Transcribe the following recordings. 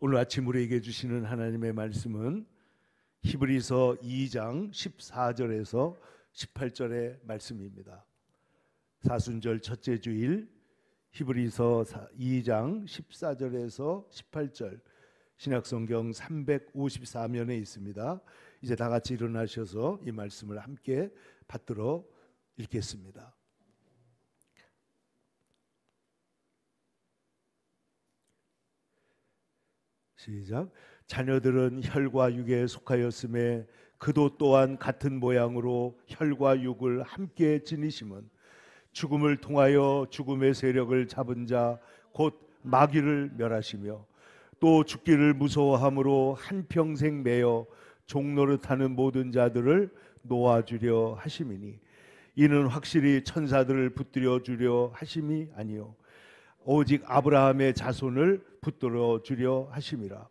오늘 아침 우리에게 주시는 하나님의 말씀은 히브리서 2장 14절에서 18절의 말씀입니다. 사순절 첫째 주일 히브리서 2장 14절에서 18절 신약성경 354면에 있습니다. 이제 다 같이 일어나셔서 이 말씀을 함께 받들어 읽겠습니다. 시작. 자녀들은 혈과 육에 속하였음에 그도 또한 같은 모양으로 혈과 육을 함께 지니심은 죽음을 통하여 죽음의 세력을 잡은 자 곧 마귀를 멸하시며 또 죽기를 무서워함으로 한평생 매여 종노릇하는 모든 자들을 놓아주려 하심이니 이는 확실히 천사들을 붙들어 주려 하심이 아니요 오직 아브라함의 자손을 붙들어 주려 하심이라.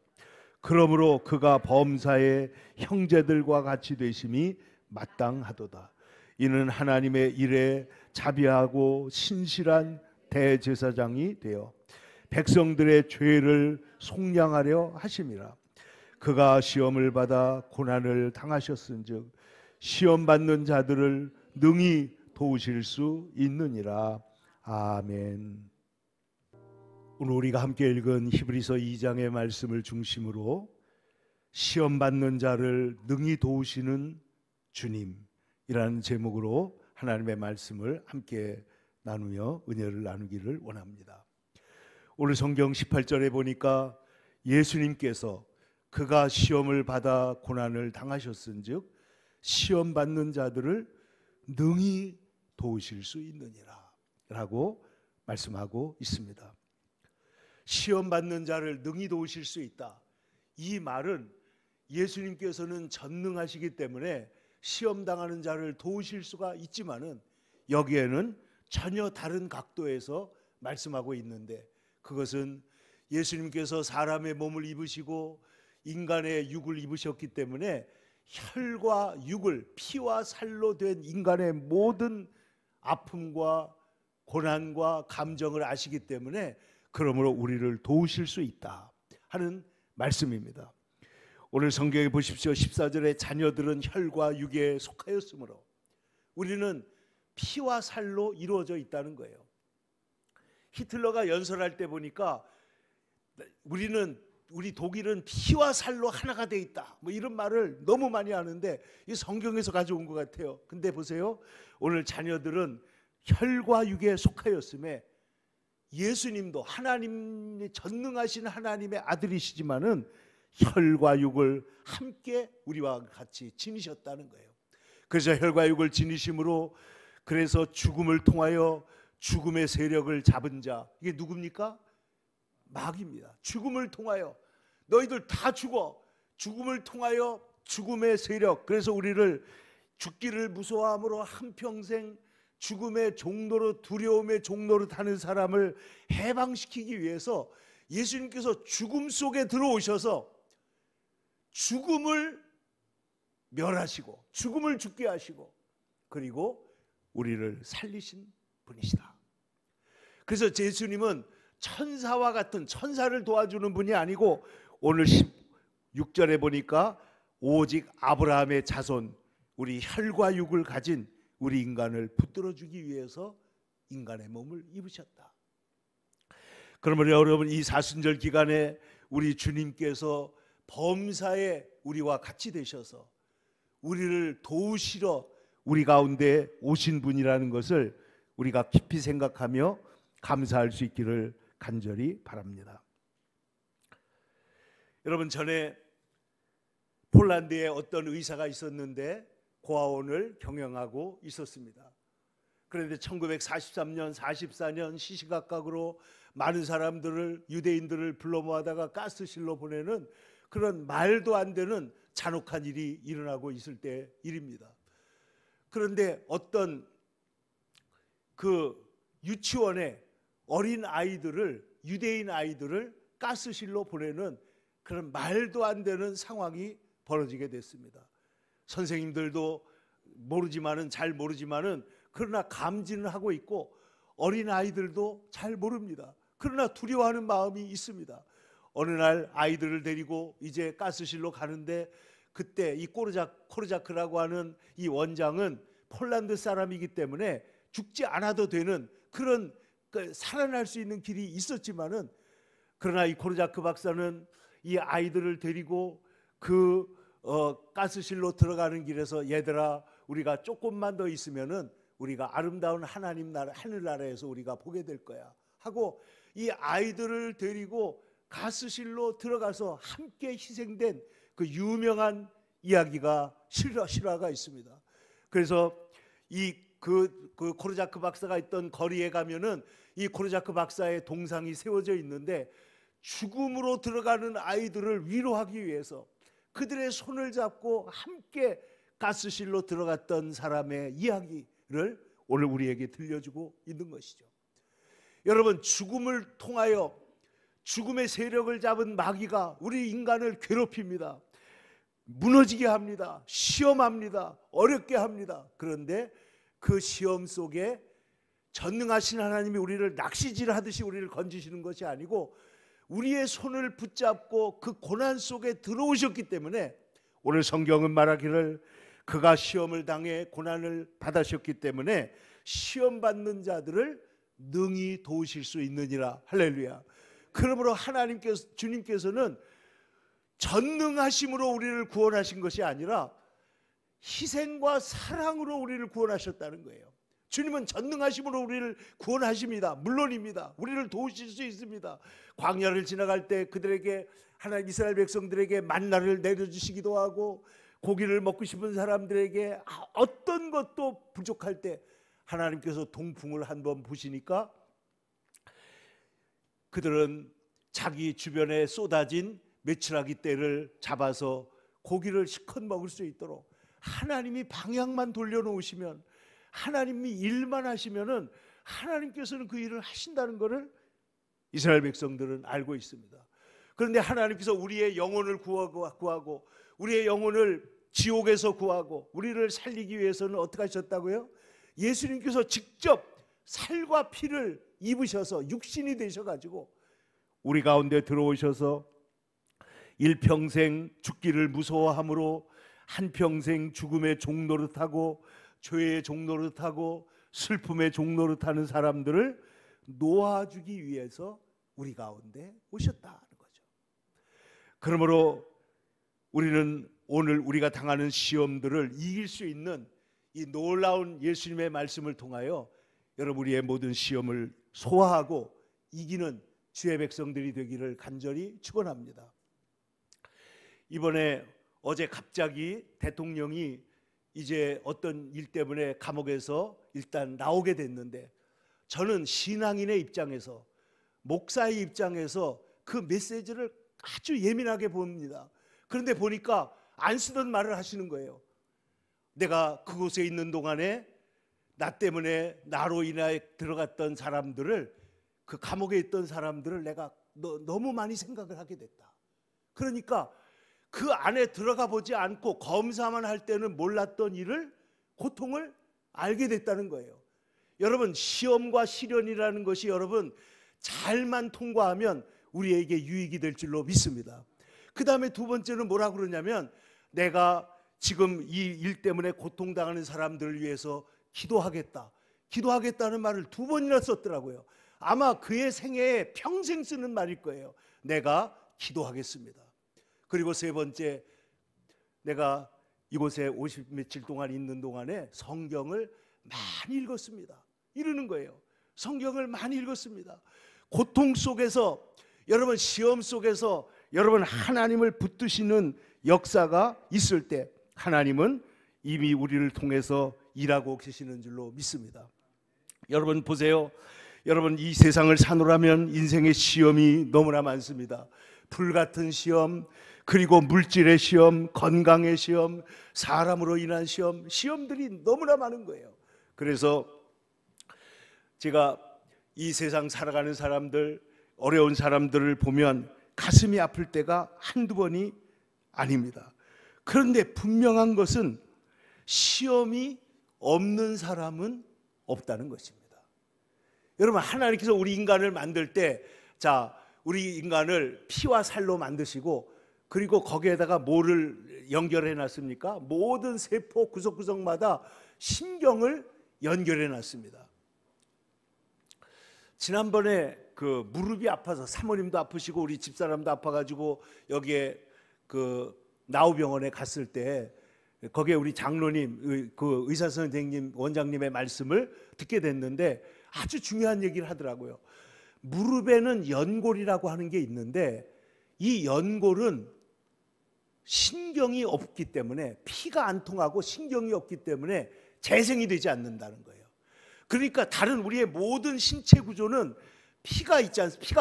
그러므로 그가 범사의 형제들과 같이 되심이 마땅하도다. 이는 하나님의 일에 자비하고 신실한 대제사장이 되어 백성들의 죄를 속량하려 하심이라. 그가 시험을 받아 고난을 당하셨은즉 시험 받는 자들을 능히 도우실 수 있느니라. 아멘. 오늘 우리가 함께 읽은 히브리서 2장의 말씀을 중심으로 시험 받는 자를 능히 도우시는 주님이라는 제목으로 하나님의 말씀을 함께 나누며 은혜를 나누기를 원합니다. 오늘 성경 18절에 보니까 예수님께서 그가 시험을 받아 고난을 당하셨은즉 시험 받는 자들을 능히 도우실 수 있느니라 라고 말씀하고 있습니다. 시험 받는 자를 능히 도우실 수 있다. 이 말은 예수님께서는 전능하시기 때문에 시험 당하는 자를 도우실 수가 있지만은 여기에는 전혀 다른 각도에서 말씀하고 있는데 그것은 예수님께서 사람의 몸을 입으시고 인간의 육을 입으셨기 때문에 혈과 육을 피와 살로 된 인간의 모든 아픔과 고난과 감정을 아시기 때문에 그러므로 우리를 도우실 수 있다 하는 말씀입니다. 오늘 성경에 보십시오. 14절에 자녀들은 혈과 육에 속하였으므로 우리는 피와 살로 이루어져 있다는 거예요. 히틀러가 연설할 때 보니까 우리 독일은 피와 살로 하나가 돼 있다 뭐 이런 말을 너무 많이 하는데 이 성경에서 가져온 것 같아요. 근데 보세요. 오늘 자녀들은 혈과 육에 속하였음에 예수님도 하나님이 전능하신 하나님의 아들이시지만은 혈과 육을 함께 우리와 같이 지니셨다는 거예요. 그래서 혈과 육을 지니심으로 그래서 죽음을 통하여 죽음의 세력을 잡은 자 이게 누굽니까? 마귀입니다. 죽음을 통하여 너희들 다 죽어. 죽음을 통하여 죽음의 세력 그래서 우리를 죽기를 무서워함으로 한평생 죽음의 종노릇 두려움의 종노릇 하는 사람을 해방시키기 위해서 예수님께서 죽음 속에 들어오셔서 죽음을 멸하시고 죽음을 죽게 하시고 그리고 우리를 살리신 분이시다. 그래서 예수님은 천사와 같은 천사를 도와주는 분이 아니고 오늘 16절에 보니까 오직 아브라함의 자손 우리 혈과 육을 가진 우리 인간을 붙들어주기 위해서 인간의 몸을 입으셨다. 그러면 여러분 이 사순절 기간에 우리 주님께서 범사에 우리와 같이 되셔서 우리를 도우시러 우리 가운데 오신 분이라는 것을 우리가 깊이 생각하며 감사할 수 있기를 간절히 바랍니다. 여러분 전에 폴란드에 어떤 의사가 있었는데 고아원을 경영하고 있었습니다. 그런데 1943년, 44년 시시각각으로 많은 사람들을 유대인들을 불러 모아다가 가스실로 보내는 그런 말도 안 되는 잔혹한 일이 일어나고 있을 때 일입니다. 그런데 어떤 그 유치원에 어린 아이들을 유대인 아이들을 가스실로 보내는 그런 말도 안 되는 상황이 벌어지게 됐습니다. 선생님들도 모르지만은 잘 모르지만은 그러나 감지는 하고 있고 어린 아이들도 잘 모릅니다. 그러나 두려워하는 마음이 있습니다. 어느 날 아이들을 데리고 이제 가스실로 가는데, 그때 이 코르자크라고 하는 이 원장은 폴란드 사람이기 때문에 죽지 않아도 되는 그런 살아날 수 있는 길이 있었지만은, 그러나 이 코르자크 박사는 이 아이들을 데리고 그 가스실로 들어가는 길에서, 얘들아, 우리가 조금만 더 있으면은 우리가 아름다운 하나님 나라, 하늘나라에서 우리가 보게 될 거야 하고 이 아이들을 데리고 가스실로 들어가서 함께 희생된 그 유명한 이야기가 실화가 있습니다. 그래서 그 코르자크 박사가 있던 거리에 가면은 이 코르자크 박사의 동상이 세워져 있는데, 죽음으로 들어가는 아이들을 위로하기 위해서 그들의 손을 잡고 함께 가스실로 들어갔던 사람의 이야기를 오늘 우리에게 들려주고 있는 것이죠. 여러분, 죽음을 통하여 죽음의 세력을 잡은 마귀가 우리 인간을 괴롭힙니다. 무너지게 합니다. 시험합니다. 어렵게 합니다. 그런데 그 시험 속에 전능하신 하나님이 우리를 낚시질하듯이 우리를 건지시는 것이 아니고, 우리의 손을 붙잡고 그 고난 속에 들어오셨기 때문에, 오늘 성경은 말하기를 그가 시험을 당해 고난을 받으셨기 때문에 시험받는 자들을 능히 도우실 수 있느니라. 할렐루야. 그러므로 주님께서는 전능하심으로 우리를 구원하신 것이 아니라 희생과 사랑으로 우리를 구원하셨다는 거예요. 주님은 전능하심으로 우리를 구원하십니다. 물론입니다. 우리를 도우실 수 있습니다. 광야를 지나갈 때 그들에게, 하나님 이스라엘 백성들에게 만나를 내려주시기도 하고, 고기를 먹고 싶은 사람들에게 어떤 것도 부족할 때 하나님께서 동풍을 한번 부시니까 그들은 자기 주변에 쏟아진 메추라기 떼를 잡아서 고기를 실컷 먹을 수 있도록, 하나님이 방향만 돌려놓으시면, 하나님이 일만 하시면은 하나님께서는 그 일을 하신다는 것을 이스라엘 백성들은 알고 있습니다. 그런데 하나님께서 우리의 영혼을 구하고 우리의 영혼을 지옥에서 구하고 우리를 살리기 위해서는 어떻게 하셨다고요? 예수님께서 직접 살과 피를 입으셔서 육신이 되셔가지고 우리 가운데 들어오셔서 일평생 죽기를 무서워함으로 한평생 죽음의 종노릇하고 죄의 종노릇하고 슬픔의 종노릇하는 사람들을 놓아주기 위해서 우리 가운데 오셨다는 거죠. 그러므로 우리는 오늘 우리가 당하는 시험들을 이길 수 있는 이 놀라운 예수님의 말씀을 통하여 여러분, 우리의 모든 시험을 소화하고 이기는 주의 백성들이 되기를 간절히 축원합니다. 이번에 어제 갑자기 대통령이 이제 어떤 일 때문에 감옥에서 일단 나오게 됐는데, 저는 신앙인의 입장에서, 목사의 입장에서 그 메시지를 아주 예민하게 봅니다. 그런데 보니까 안 쓰던 말을 하시는 거예요. 내가 그곳에 있는 동안에 나 때문에 나로 인하여 들어갔던 사람들을, 그 감옥에 있던 사람들을 내가 너무 많이 생각을 하게 됐다. 그러니까 그 안에 들어가 보지 않고 검사만 할 때는 몰랐던 일을, 고통을 알게 됐다는 거예요. 여러분, 시험과 시련이라는 것이 여러분 잘만 통과하면 우리에게 유익이 될 줄로 믿습니다. 그 다음에 두 번째는 뭐라고 그러냐면, 내가 지금 이 일 때문에 고통당하는 사람들을 위해서 기도하겠다는 말을 두 번이나 썼더라고요. 아마 그의 생애에 평생 쓰는 말일 거예요. 내가 기도하겠습니다. 그리고 세 번째, 내가 이곳에 50 며칠 동안 있는 동안에 성경을 많이 읽었습니다. 이러는 거예요. 성경을 많이 읽었습니다. 고통 속에서, 여러분 시험 속에서 여러분 하나님을 붙드시는 역사가 있을 때 하나님은 이미 우리를 통해서 일하고 계시는 줄로 믿습니다. 여러분 보세요. 여러분, 이 세상을 사노라면 인생의 시험이 너무나 많습니다. 불같은 시험, 그리고 물질의 시험, 건강의 시험, 사람으로 인한 시험, 시험들이 너무나 많은 거예요. 그래서 제가 이 세상 살아가는 사람들, 어려운 사람들을 보면 가슴이 아플 때가 한두 번이 아닙니다. 그런데 분명한 것은 시험이 없는 사람은 없다는 것입니다. 여러분, 하나님께서 우리 인간을 만들 때, 자, 우리 인간을 피와 살로 만드시고 그리고 거기에다가 뭐를 연결해 놨습니까? 모든 세포 구석구석마다 신경을 연결해 놨습니다. 지난번에 그 무릎이 아파서 사모님도 아프시고 우리 집사람도 아파가지고 여기에 그 나우병원에 갔을 때 거기에 우리 장로님 그 의사 선생님 원장님의 말씀을 듣게 됐는데 아주 중요한 얘기를 하더라고요. 무릎에는 연골이라고 하는 게 있는데 이 연골은 신경이 없기 때문에 피가 안 통하고 신경이 없기 때문에 재생이 되지 않는다는 거예요. 그러니까 다른 우리의 모든 신체 구조는 피가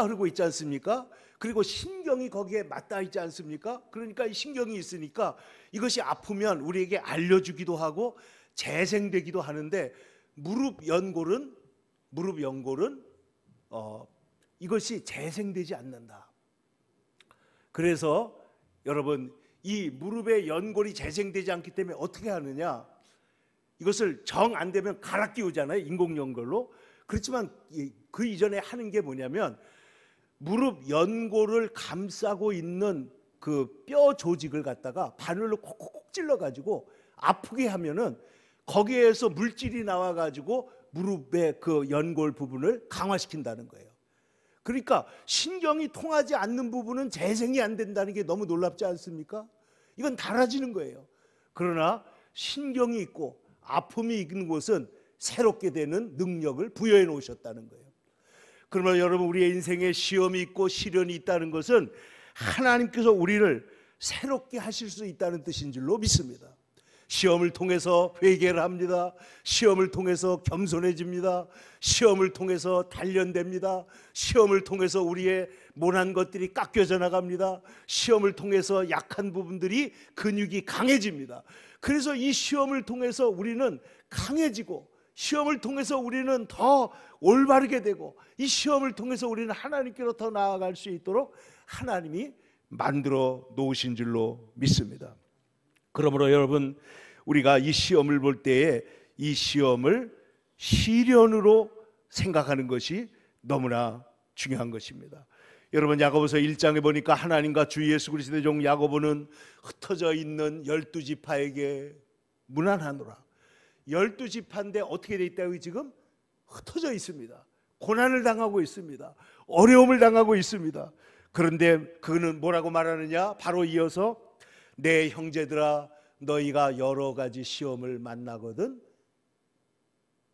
흐르고 있지 않습니까? 그리고 신경이 거기에 맞닿아 있지 않습니까? 그러니까 이 신경이 있으니까 이것이 아프면 우리에게 알려주기도 하고 재생되기도 하는데 무릎 연골은 이것이 재생되지 않는다. 그래서 여러분 이 무릎의 연골이 재생되지 않기 때문에 어떻게 하느냐? 이것을 정 안 되면 갈아 끼우잖아요. 인공연골로. 그렇지만 그 이전에 하는 게 뭐냐면 무릎 연골을 감싸고 있는 그 뼈 조직을 갖다가 바늘로 콕콕콕 찔러가지고 아프게 하면은 거기에서 물질이 나와가지고 무릎의 그 연골 부분을 강화시킨다는 거예요. 그러니까 신경이 통하지 않는 부분은 재생이 안 된다는 게 너무 놀랍지 않습니까? 이건 달라지는 거예요. 그러나 신경이 있고 아픔이 있는 곳은 새롭게 되는 능력을 부여해 놓으셨다는 거예요. 그러면 여러분 우리의 인생에 시험이 있고 시련이 있다는 것은 하나님께서 우리를 새롭게 하실 수 있다는 뜻인 줄로 믿습니다. 시험을 통해서 회개를 합니다. 시험을 통해서 겸손해집니다. 시험을 통해서 단련됩니다. 시험을 통해서 우리의 모난 것들이 깎여져 나갑니다. 시험을 통해서 약한 부분들이 근육이 강해집니다. 그래서 이 시험을 통해서 우리는 강해지고 시험을 통해서 우리는 더 올바르게 되고 이 시험을 통해서 우리는 하나님께로 더 나아갈 수 있도록 하나님이 만들어 놓으신 줄로 믿습니다. 그러므로 여러분 우리가 이 시험을 볼 때에 이 시험을 시련으로 생각하는 것이 너무나 중요한 것입니다. 여러분 야고보서 1장에 보니까 하나님과 주 예수 그리스도의 종 야고보는 흩어져 있는 12지파에게 문안하노라. 12지파인데 어떻게 돼 있다고 지금? 흩어져 있습니다. 고난을 당하고 있습니다. 어려움을 당하고 있습니다. 그런데 그는 뭐라고 말하느냐? 바로 이어서 내 형제들아 너희가 여러 가지 시험을 만나거든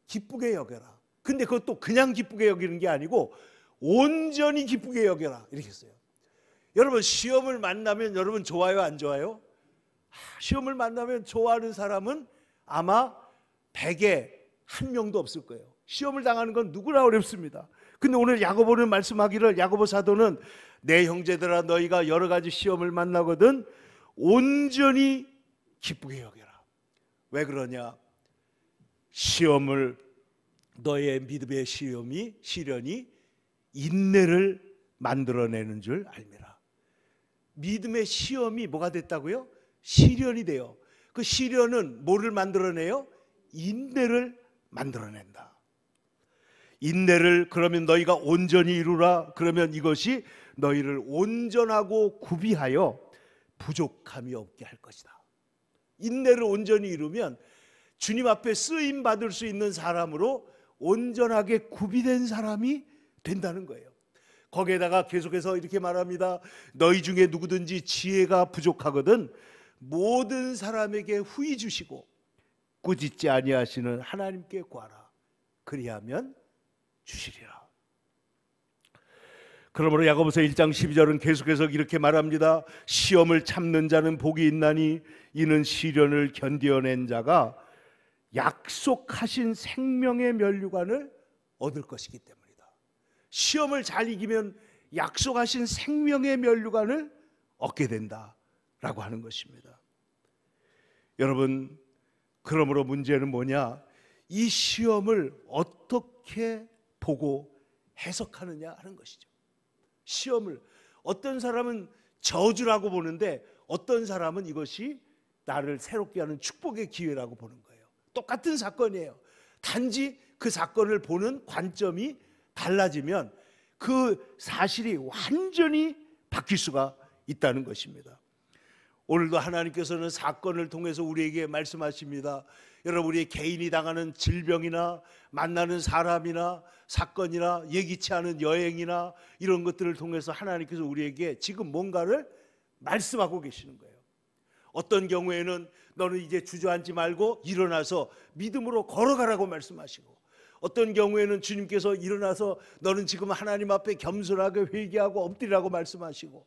기쁘게 여겨라. 근데 그것도 그냥 기쁘게 여기는 게 아니고 온전히 기쁘게 여겨라 이렇게 했어요. 여러분 시험을 만나면 여러분 좋아요 안 좋아요? 시험을 만나면 좋아하는 사람은 아마 100에 1명도 없을 거예요. 시험을 당하는 건 누구나 어렵습니다. 근데 오늘 야고보는 말씀하기를 야고보 사도는 내 형제들아 너희가 여러 가지 시험을 만나거든 온전히 기쁘게 여겨라. 왜 그러냐? 시험을 너의 믿음의 시련이 인내를 만들어내는 줄 알미라. 믿음의 시험이 뭐가 됐다고요? 시련이 돼요. 그 시련은 뭐를 만들어내요? 인내를 만들어낸다. 인내를 그러면 너희가 온전히 이루라. 그러면 이것이 너희를 온전하고 구비하여 부족함이 없게 할 것이다. 인내를 온전히 이루면 주님 앞에 쓰임 받을 수 있는 사람으로 온전하게 구비된 사람이 된다는 거예요. 거기에다가 계속해서 이렇게 말합니다. 너희 중에 누구든지 지혜가 부족하거든 모든 사람에게 후히 주시고 꾸짖지 아니하시는 하나님께 구하라. 그리하면 주시리라. 그러므로 야고보서 1장 12절은 계속해서 이렇게 말합니다. 시험을 참는 자는 복이 있나니 이는 시련을 견디어낸 자가 약속하신 생명의 면류관을 얻을 것이기 때문이다. 시험을 잘 이기면 약속하신 생명의 면류관을 얻게 된다라고 하는 것입니다. 여러분 그러므로 문제는 뭐냐? 이 시험을 어떻게 보고 해석하느냐 하는 것이죠. 시험을 어떤 사람은 저주라고 보는데 어떤 사람은 이것이 나를 새롭게 하는 축복의 기회라고 보는 거예요. 똑같은 사건이에요. 단지 그 사건을 보는 관점이 달라지면 그 사실이 완전히 바뀔 수가 있다는 것입니다. 오늘도 하나님께서는 사건을 통해서 우리에게 말씀하십니다. 여러분, 우리 개인이 당하는 질병이나 만나는 사람이나 사건이나 예기치 않은 여행이나 이런 것들을 통해서 하나님께서 우리에게 지금 뭔가를 말씀하고 계시는 거예요. 어떤 경우에는 너는 이제 주저앉지 말고 일어나서 믿음으로 걸어가라고 말씀하시고, 어떤 경우에는 주님께서 일어나서 너는 지금 하나님 앞에 겸손하게 회개하고 엎드리라고 말씀하시고,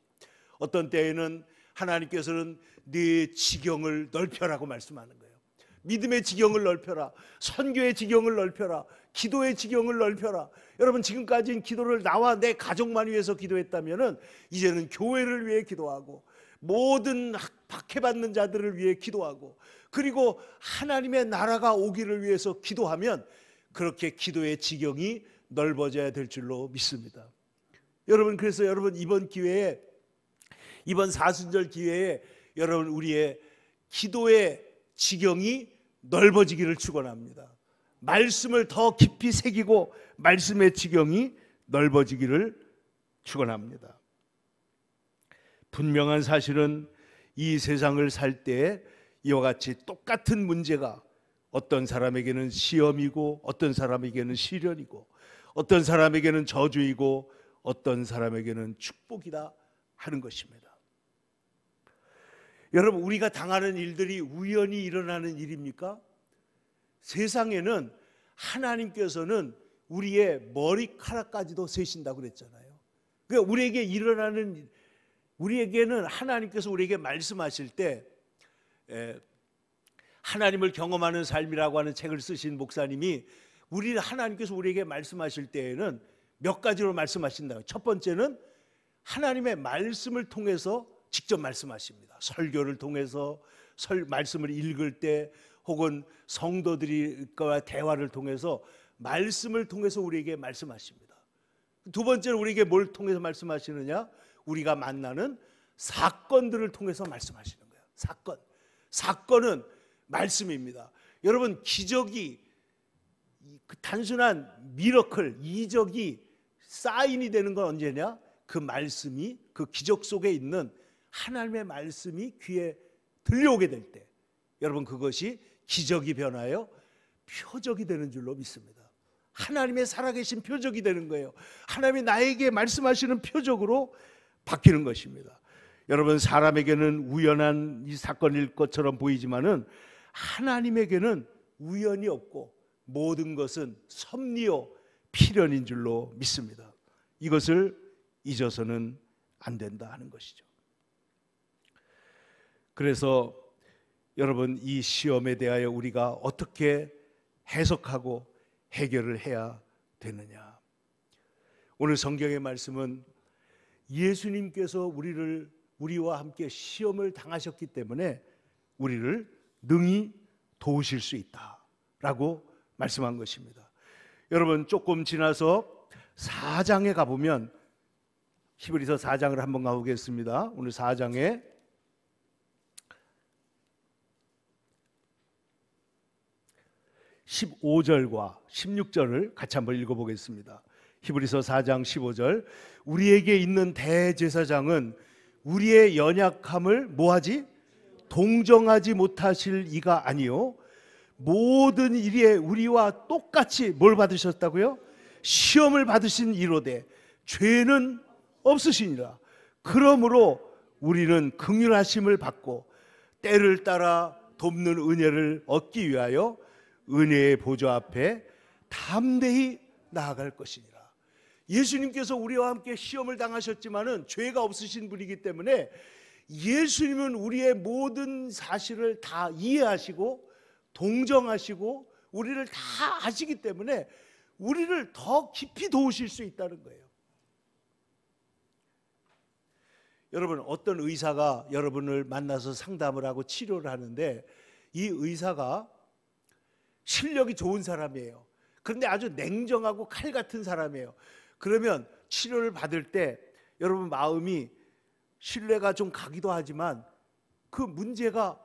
어떤 때에는 하나님께서는 네 지경을 넓혀라고 말씀하는 거예요. 믿음의 지경을 넓혀라, 선교의 지경을 넓혀라, 기도의 지경을 넓혀라. 여러분, 지금까지는 기도를 나와 내 가족만 위해서 기도했다면 이제는 교회를 위해 기도하고 모든 박해받는 자들을 위해 기도하고, 그리고 하나님의 나라가 오기를 위해서 기도하면 그렇게 기도의 지경이 넓어져야 될 줄로 믿습니다. 여러분, 그래서 여러분 이번 기회에, 이번 사순절 기회에 여러분 우리의 기도의 지경이 넓어지기를 축원합니다. 말씀을 더 깊이 새기고 말씀의 지경이 넓어지기를 축원합니다. 분명한 사실은 이 세상을 살 때 이와 같이 똑같은 문제가 어떤 사람에게는 시험이고 어떤 사람에게는 시련이고 어떤 사람에게는 저주이고 어떤 사람에게는 축복이다 하는 것입니다. 여러분, 우리가 당하는 일들이 우연히 일어나는 일입니까? 세상에는 하나님께서는 우리의 머리카락까지도 세신다고 그랬잖아요. 그러니까 우리에게는 하나님께서 우리에게 말씀하실 때, 하나님을 경험하는 삶이라고 하는 책을 쓰신 목사님이 하나님께서 우리에게 말씀하실 때에는 몇 가지로 말씀하신다. 첫 번째는 하나님의 말씀을 통해서 직접 말씀하십니다. 설교를 통해서, 말씀을 읽을 때, 혹은 성도들과 대화를 통해서 말씀을 통해서 우리에게 말씀하십니다. 두 번째는 우리에게 뭘 통해서 말씀하시느냐? 우리가 만나는 사건들을 통해서 말씀하시는 거예요. 사건은 말씀입니다. 여러분, 기적이, 단순한 미러클, 이적이 사인이 되는 건 언제냐? 그 말씀이, 그 기적 속에 있는 하나님의 말씀이 귀에 들려오게 될 때, 여러분, 그것이 기적이 변하여 표적이 되는 줄로 믿습니다. 하나님의 살아계신 표적이 되는 거예요. 하나님이 나에게 말씀하시는 표적으로 바뀌는 것입니다. 여러분, 사람에게는 우연한 이 사건일 것처럼 보이지만은 하나님에게는 우연이 없고 모든 것은 섭리요 필연인 줄로 믿습니다. 이것을 잊어서는 안 된다 하는 것이죠. 그래서 여러분, 이 시험에 대하여 우리가 어떻게 해석하고 해결을 해야 되느냐? 오늘 성경의 말씀은 예수님께서 우리와 함께 시험을 당하셨기 때문에 우리를 능히 도우실 수 있다라고 말씀한 것입니다. 여러분, 조금 지나서 4장에 가보면, 히브리서 4장을 한번 가보겠습니다. 오늘 4장에 15절과 16절을 같이 한번 읽어보겠습니다. 히브리서 4장 15절, 우리에게 있는 대제사장은 우리의 연약함을 뭐하지? 동정하지 못하실 이가 아니요 모든 일에 우리와 똑같이 뭘 받으셨다고요? 시험을 받으신 이로되 죄는 없으시니라. 그러므로 우리는 긍휼하심을 받고 때를 따라 돕는 은혜를 얻기 위하여 은혜의 보좌 앞에 담대히 나아갈 것이니라. 예수님께서 우리와 함께 시험을 당하셨지만은 죄가 없으신 분이기 때문에 예수님은 우리의 모든 사실을 다 이해하시고 동정하시고 우리를 다 아시기 때문에 우리를 더 깊이 도우실 수 있다는 거예요. 여러분, 어떤 의사가 여러분을 만나서 상담을 하고 치료를 하는데 이 의사가 실력이 좋은 사람이에요. 그런데 아주 냉정하고 칼 같은 사람이에요. 그러면 치료를 받을 때 여러분 마음이 신뢰가 좀 가기도 하지만 그 문제가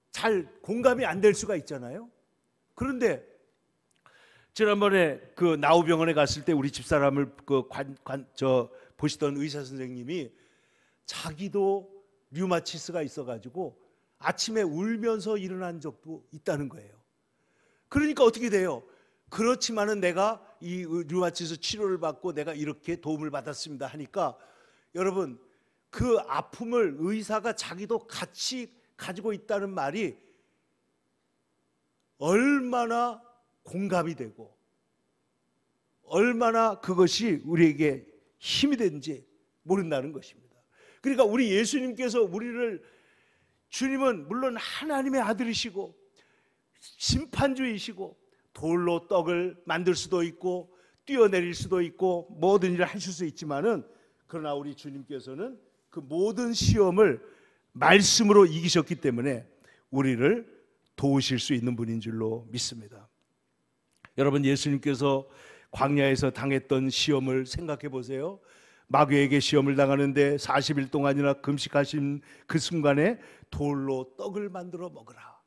잘 공감이 안 될 수가 있잖아요. 그런데 지난번에 그 나우병원에 갔을 때 우리 집사람을 보시던 의사 선생님이 자기도 류마티스가 있어가지고 아침에 울면서 일어난 적도 있다는 거예요. 그러니까 어떻게 돼요? 그렇지만은 내가 이 류마티스 치료를 받고 내가 이렇게 도움을 받았습니다 하니까, 여러분, 그 아픔을 의사가 자기도 같이 가지고 있다는 말이 얼마나 공감이 되고 얼마나 그것이 우리에게 힘이 되는지 모른다는 것입니다. 그러니까 우리 예수님께서 주님은 물론 하나님의 아들이시고 심판주이시고 돌로 떡을 만들 수도 있고 뛰어내릴 수도 있고 모든 일을 하실 수 있지만은, 그러나 우리 주님께서는 그 모든 시험을 말씀으로 이기셨기 때문에 우리를 도우실 수 있는 분인 줄로 믿습니다. 여러분, 예수님께서 광야에서 당했던 시험을 생각해 보세요. 마귀에게 시험을 당하는데 40일 동안이나 금식하신 그 순간에 돌로 떡을 만들어 먹으라.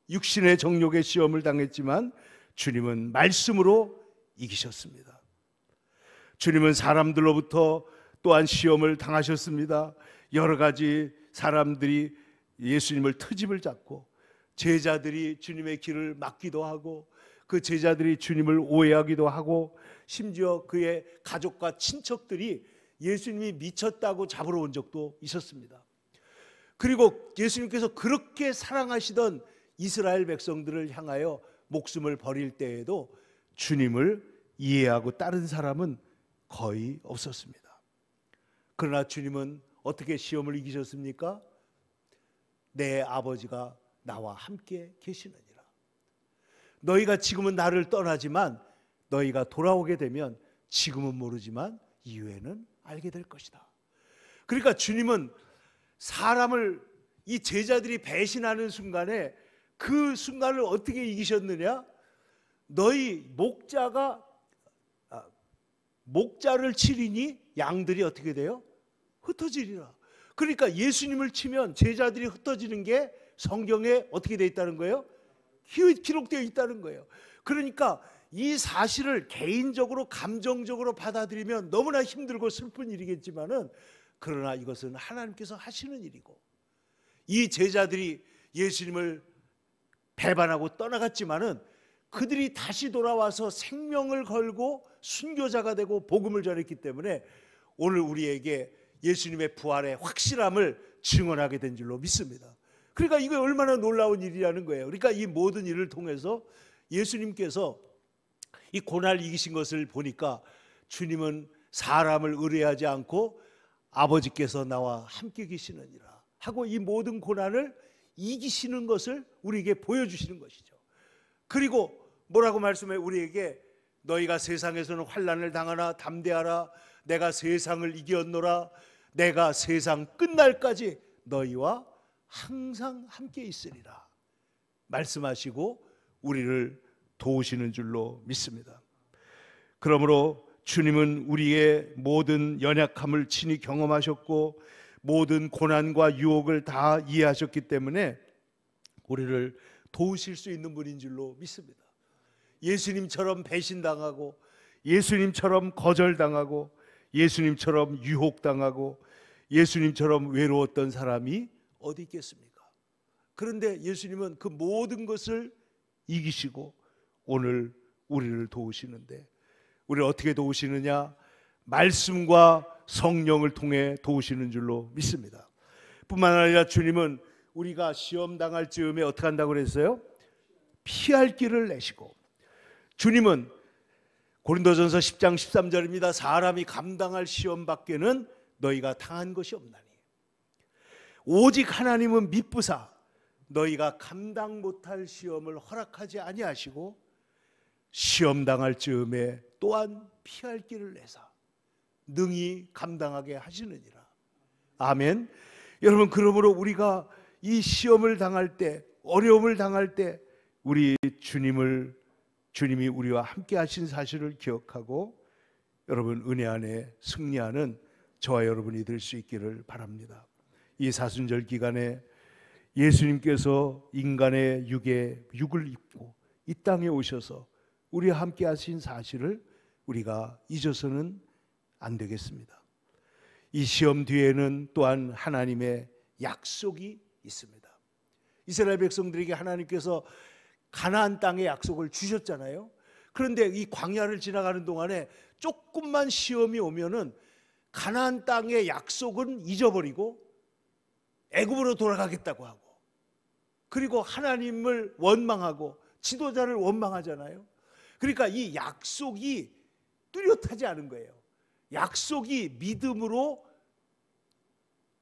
육신의 정욕의 시험을 당했지만 주님은 말씀으로 이기셨습니다. 주님은 사람들로부터 또한 시험을 당하셨습니다. 여러 가지 사람들이 예수님을 트집을 잡고 제자들이 주님의 길을 막기도 하고 그 제자들이 주님을 오해하기도 하고 심지어 그의 가족과 친척들이 예수님이 미쳤다고 잡으러 온 적도 있었습니다. 그리고 예수님께서 그렇게 사랑하시던 이스라엘 백성들을 향하여 목숨을 버릴 때에도 주님을 이해하고 따른 사람은 거의 없었습니다. 그러나 주님은 어떻게 시험을 이기셨습니까? 내 아버지가 나와 함께 계시느니라. 너희가 지금은 나를 떠나지만 너희가 돌아오게 되면 지금은 모르지만 이후에는 알게 될 것이다. 그러니까 주님은 사람을, 이 제자들이 배신하는 순간에 그 순간을 어떻게 이기셨느냐? 너희 목자를 치리니 양들이 어떻게 돼요? 흩어지리라. 그러니까 예수님을 치면 제자들이 흩어지는 게 성경에 어떻게 되어 있다는 거예요? 기록되어 있다는 거예요. 그러니까 이 사실을 개인적으로 감정적으로 받아들이면 너무나 힘들고 슬픈 일이겠지만은, 그러나 이것은 하나님께서 하시는 일이고, 이 제자들이 예수님을 배반하고 떠나갔지만은 그들이 다시 돌아와서 생명을 걸고 순교자가 되고 복음을 전했기 때문에 오늘 우리에게 예수님의 부활의 확실함을 증언하게 된 줄로 믿습니다. 그러니까 이게 얼마나 놀라운 일이라는 거예요. 그러니까 이 모든 일을 통해서 예수님께서 이 고난을 이기신 것을 보니까 주님은 사람을 의뢰하지 않고 아버지께서 나와 함께 계시느니라 하고 이 모든 고난을 이기시는 것을 우리에게 보여주시는 것이죠. 그리고 뭐라고 말씀해요? 우리에게 너희가 세상에서는 환난을 당하나 담대하라. 내가 세상을 이겼노라. 내가 세상 끝날까지 너희와 항상 함께 있으리라 말씀하시고 우리를 도우시는 줄로 믿습니다. 그러므로 주님은 우리의 모든 연약함을 친히 경험하셨고 모든 고난과 유혹을 다 이해하셨기 때문에 우리를 도우실 수 있는 분인 줄로 믿습니다. 예수님처럼 배신당하고 예수님처럼 거절당하고 예수님처럼 유혹당하고 예수님처럼 외로웠던 사람이 어디 있겠습니까? 그런데 예수님은 그 모든 것을 이기시고 오늘 우리를 도우시는데, 우리를 어떻게 도우시느냐? 말씀과 성령을 통해 도우시는 줄로 믿습니다. 뿐만 아니라 주님은 우리가 시험 당할 즈음에 어떻게 한다고 그랬어요? 피할 길을 내시고, 주님은 고린도전서 10장 13절입니다. 사람이 감당할 시험 밖에는 너희가 당한 것이 없나니 오직 하나님은 미쁘사 너희가 감당 못할 시험을 허락하지 아니하시고 시험 당할 즈음에 또한 피할 길을 내사 능히 감당하게 하시느니라. 아멘. 여러분, 그러므로 우리가 이 시험을 당할 때, 어려움을 당할 때 우리 주님이 우리와 함께 하신 사실을 기억하고 여러분 은혜 안에 승리하는 저와 여러분이 될 수 있기를 바랍니다. 이 사순절 기간에 예수님께서 인간의 육을 입고 이 땅에 오셔서 우리와 함께 하신 사실을 우리가 잊어서는 안 되겠습니다. 이 시험 뒤에는 또한 하나님의 약속이 있습니다. 이스라엘 백성들에게 하나님께서 가나안 땅의 약속을 주셨잖아요. 그런데 이 광야를 지나가는 동안에 조금만 시험이 오면은 가나안 땅의 약속은 잊어버리고 애굽으로 돌아가겠다고 하고, 그리고 하나님을 원망하고 지도자를 원망하잖아요. 그러니까 이 약속이 뚜렷하지 않은 거예요. 약속이 믿음으로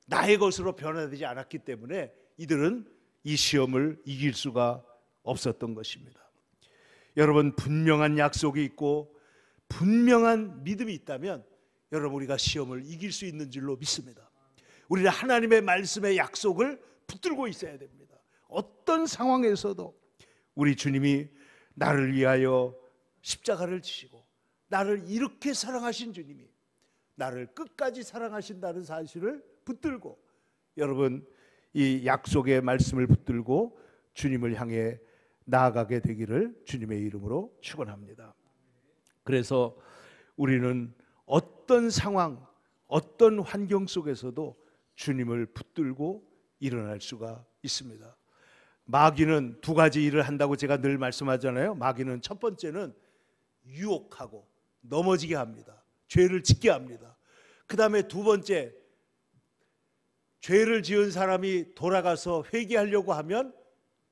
나의 것으로 변화되지 않았기 때문에 이들은 이 시험을 이길 수가 없었던 것입니다. 여러분, 분명한 약속이 있고 분명한 믿음이 있다면 여러분, 우리가 시험을 이길 수 있는 줄로 믿습니다. 우리는 하나님의 말씀의 약속을 붙들고 있어야 됩니다. 어떤 상황에서도 우리 주님이 나를 위하여 십자가를 지시고 나를 이렇게 사랑하신 주님이 나를 끝까지 사랑하신다는 사실을 붙들고, 여러분, 이 약속의 말씀을 붙들고 주님을 향해 나아가게 되기를 주님의 이름으로 축원합니다. 그래서 우리는 어떤 상황, 어떤 환경 속에서도 주님을 붙들고 일어날 수가 있습니다. 마귀는 두 가지 일을 한다고 제가 늘 말씀하잖아요. 마귀는 첫 번째는 유혹하고 넘어지게 합니다. 죄를 짓게 합니다. 그 다음에 두 번째, 죄를 지은 사람이 돌아가서 회개하려고 하면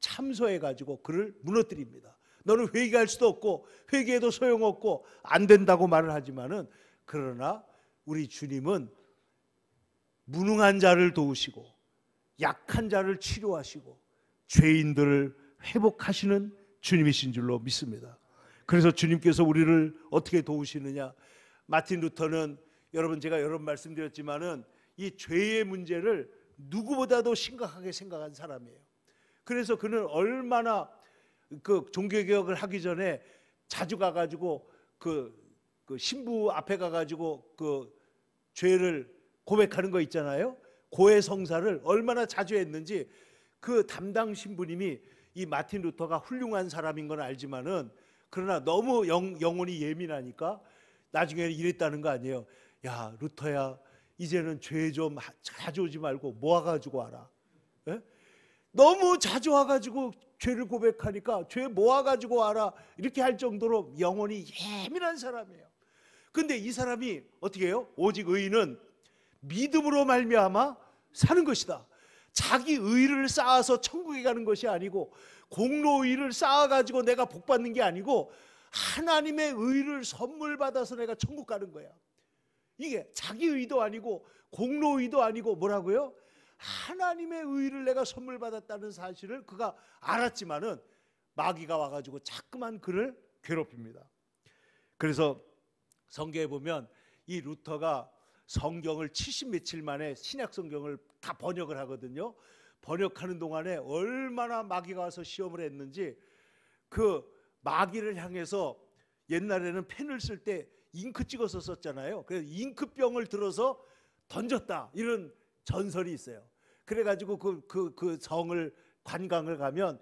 참소해가지고 그를 무너뜨립니다. 너는 회개할 수도 없고 회개해도 소용없고 안 된다고 말을 하지만은, 그러나 우리 주님은 무능한 자를 도우시고 약한 자를 치료하시고 죄인들을 회복하시는 주님이신 줄로 믿습니다. 그래서 주님께서 우리를 어떻게 도우시느냐? 마틴 루터는, 여러분, 제가 여러 번 말씀드렸지만은 이 죄의 문제를 누구보다도 심각하게 생각한 사람이에요. 그래서 그는 얼마나 그 종교개혁을 하기 전에 자주 가가지고 그 신부 앞에 가가지고 그 죄를 고백하는 거 있잖아요. 고해 성사를 얼마나 자주 했는지, 그 담당 신부님이 이 마틴 루터가 훌륭한 사람인 건 알지만은, 그러나 너무 영혼이 예민하니까 나중에는 이랬다는 거 아니에요. 야, 루터야, 이제는 죄 좀 자주 오지 말고 모아가지고 와라. 예? 너무 자주 와가지고 죄를 고백하니까 죄 모아가지고 와라, 이렇게 할 정도로 영혼이 예민한 사람이에요. 근데 이 사람이 어떻게 해요? 오직 의인은 믿음으로 말미암아 사는 것이다. 자기 의를 쌓아서 천국에 가는 것이 아니고, 공로의를 쌓아가지고 내가 복 받는 게 아니고, 하나님의 의를 선물 받아서 내가 천국 가는 거야. 이게 자기 의도 아니고 공로의도 아니고 뭐라고요? 하나님의 의를 내가 선물 받았다는 사실을 그가 알았지만은 마귀가 와가지고 자꾸만 그를 괴롭힙니다. 그래서 성경에 보면 이 루터가 성경을 70 며칠 만에 신약 성경을 다 번역을 하거든요. 번역하는 동안에 얼마나 마귀가 와서 시험을 했는지, 그 마귀를 향해서 옛날에는 펜을 쓸 때 잉크 찍어서 썼잖아요. 그래서 잉크병을 들어서 던졌다, 이런 전설이 있어요. 그래가지고 그 성을 관광을 가면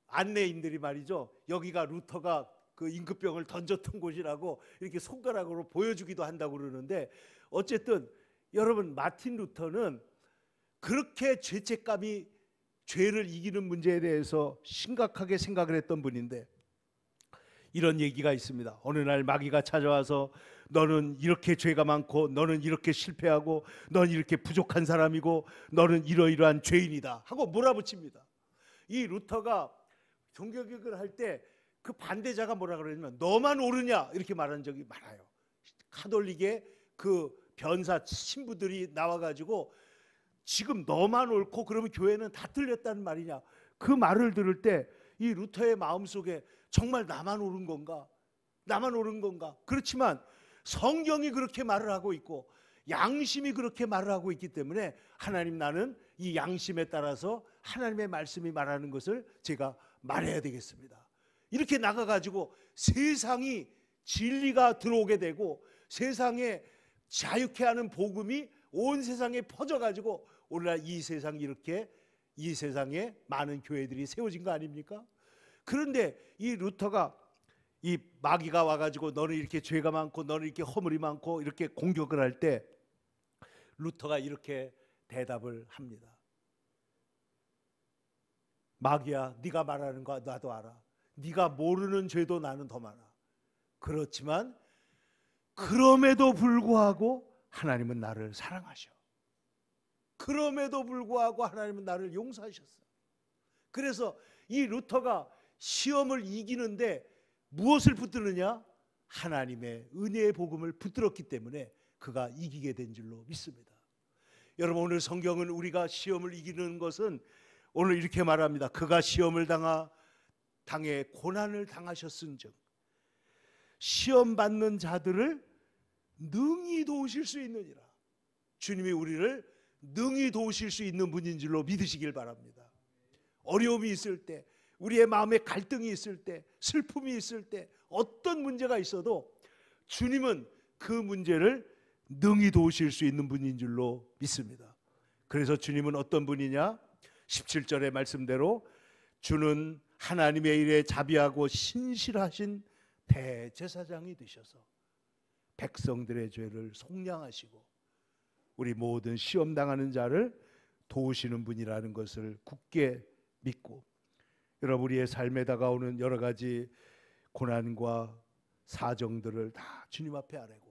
안내인들이 말이죠, 여기가 루터가 그 잉크병을 던졌던 곳이라고 이렇게 손가락으로 보여주기도 한다고 그러는데, 어쨌든 여러분, 마틴 루터는 그렇게 죄책감이, 죄를 이기는 문제에 대해서 심각하게 생각을 했던 분인데, 이런 얘기가 있습니다. 어느 날 마귀가 찾아와서 너는 이렇게 죄가 많고, 너는 이렇게 실패하고, 너는 이렇게 부족한 사람이고, 너는 이러이러한 죄인이다 하고 몰아붙입니다. 이 루터가 종교개혁을 할 때 그 반대자가 뭐라 그러냐면, 너만 옳으냐, 이렇게 말한 적이 많아요. 카톨릭의 그 변사 신부들이 나와가지고 지금 너만 옳고 그러면 교회는 다 틀렸다는 말이냐, 그 말을 들을 때 이 루터의 마음속에 정말 나만 옳은 건가? 나만 옳은 건가? 그렇지만 성경이 그렇게 말을 하고 있고 양심이 그렇게 말을 하고 있기 때문에, 하나님, 나는 이 양심에 따라서 하나님의 말씀이 말하는 것을 제가 말해야 되겠습니다. 이렇게 나가가지고 세상이 진리가 들어오게 되고 세상에 자유케 하는 복음이 온 세상에 퍼져가지고 오늘날 이 세상에 많은 교회들이 세워진 거 아닙니까? 그런데 이 루터가 이 마귀가 와가지고 너는 이렇게 죄가 많고 너는 이렇게 허물이 많고 이렇게 공격을 할 때 루터가 이렇게 대답을 합니다. 마귀야, 네가 말하는 거 나도 알아. 네가 모르는 죄도 나는 더 많아. 그렇지만 그럼에도 불구하고 하나님은 나를 사랑하셔. 그럼에도 불구하고 하나님은 나를 용서하셨어. 그래서 이 루터가 시험을 이기는데 무엇을 붙드느냐? 하나님의 은혜의 복음을 붙들었기 때문에 그가 이기게 된 줄로 믿습니다. 여러분, 오늘 성경은 우리가 시험을 이기는 것은 오늘 이렇게 말합니다. 그가 시험을 당해 고난을 당하셨은즉 시험 받는 자들을 능히 도우실 수 있느니라. 주님이 우리를 능히 도우실 수 있는 분인 줄로 믿으시길 바랍니다. 어려움이 있을 때, 우리의 마음에 갈등이 있을 때, 슬픔이 있을 때, 어떤 문제가 있어도 주님은 그 문제를 능히 도우실 수 있는 분인 줄로 믿습니다. 그래서 주님은 어떤 분이냐? 17절의 말씀대로 주는 하나님의 일에 자비하고 신실하신 대제사장이 되셔서 백성들의 죄를 속량하시고 우리 모든 시험 당하는 자를 도우시는 분이라는 것을 굳게 믿고, 여러분, 우리의 삶에 다가오는 여러 가지 고난과 사정들을 다 주님 앞에 아뢰고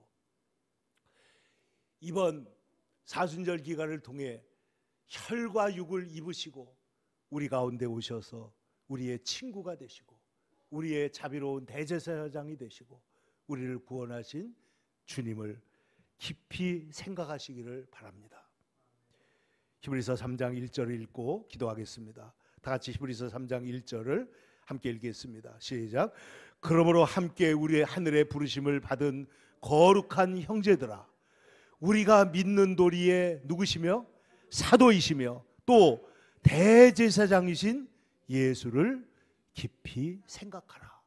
이번 사순절 기간을 통해 혈과 육을 입으시고 우리 가운데 오셔서 우리의 친구가 되시고 우리의 자비로운 대제사장이 되시고 우리를 구원하신 주님을 깊이 생각하시기를 바랍니다. 히브리서 3장 1절을 읽고 기도하겠습니다. 다 같이 히브리서 3장 1절을 함께 읽겠습니다. 시작. 그러므로 함께 우리의 하늘의 부르심을 받은 거룩한 형제들아, 우리가 믿는 도리의 누구시며 사도이시며 또 대제사장이신 예수를 깊이 생각하라.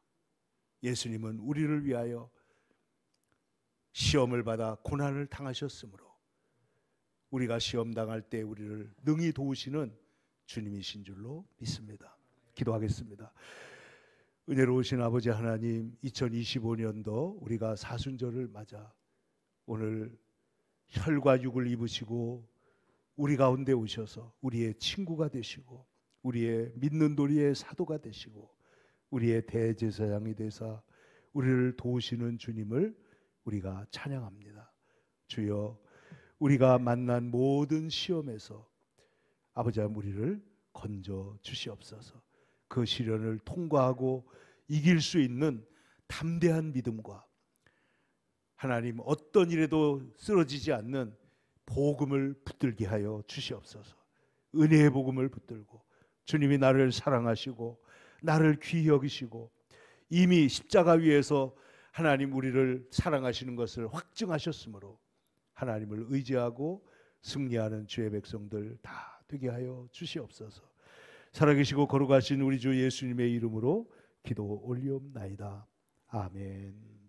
예수님은 우리를 위하여 시험을 받아 고난을 당하셨으므로 우리가 시험 당할 때 우리를 능히 도우시는 주님이신 줄로 믿습니다. 기도하겠습니다. 은혜로우신 아버지 하나님, 2025년도 우리가 사순절을 맞아 오늘 혈과 육을 입으시고 우리 가운데 오셔서 우리의 친구가 되시고 우리의 믿는 도리의 사도가 되시고 우리의 대제사장이 되사 우리를 도우시는 주님을 우리가 찬양합니다. 주여, 우리가 만난 모든 시험에서 아버지 우리를 건져 주시옵소서. 그 시련을 통과하고 이길 수 있는 담대한 믿음과 하나님 어떤 일에도 쓰러지지 않는 복음을 붙들게 하여 주시옵소서. 은혜의 복음을 붙들고 주님이 나를 사랑하시고 나를 귀히 여기시고 이미 십자가 위에서 하나님 우리를 사랑하시는 것을 확증하셨으므로 하나님을 의지하고 승리하는 주의 백성들 다 되게 하여 주시옵소서. 살아계시고 거룩하신 우리 주 예수님의 이름으로 기도 올리옵나이다. 아멘.